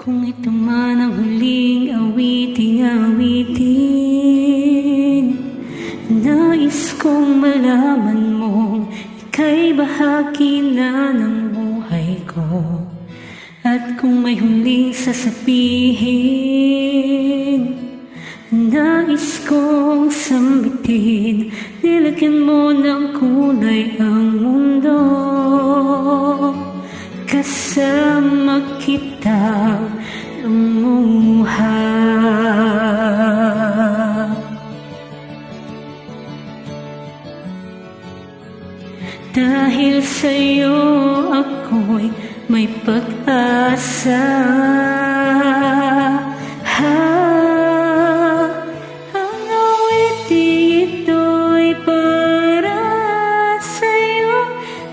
Kung ito man ang huling awiting nais kong malaman mong ika'y bahagi na ng buhay ko. At kung may huling sasabihin, nais kong sambitin, nilagyan mo ng kulay ang mundo. Kasama kitang lumuha. Dahil sa'yo ako'y may pag-asa. Ang awiting ito'y para sa'yo.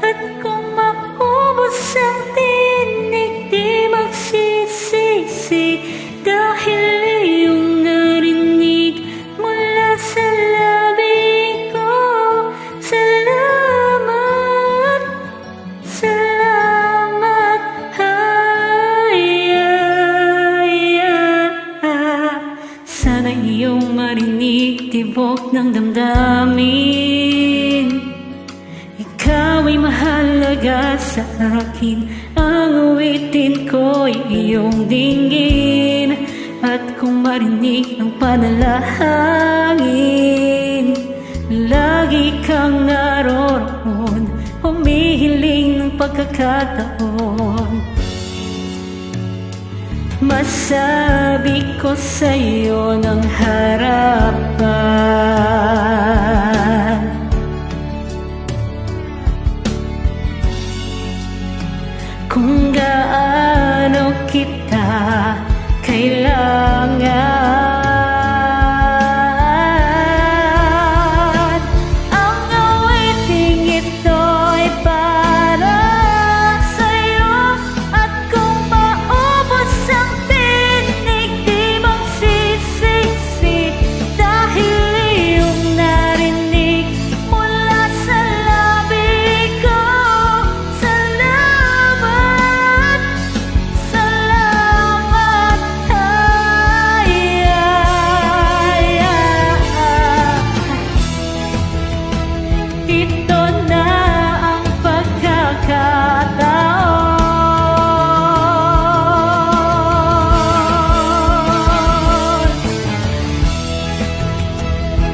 At kung maubos ang tinig, di magsisisi, dahil iyong narinig mula sa labi ko. Salamat, salamat, sana iyong marinig tibok ng damdamin. Ikaw ay mahalaga sa akin, ang awitin ko'y iyong dinggin. At kung marinig ng panalangin, lagi kang naroon, humihiling ng pagkakataon. Masabi ko sa'yo ng harapan, kung gaano kita kailangan. Ang awiting ito'y para sa'yo. At kung maubos ang tinig, di magsisisi, dahil iyong narinig mula sa labi ko. Salamat, salamat, ito na ang pagkakataon.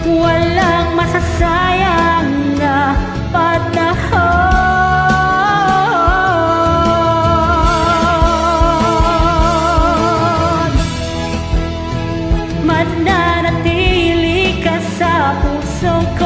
Walang masasayang na panahon. Mananatili ka sa puso ko.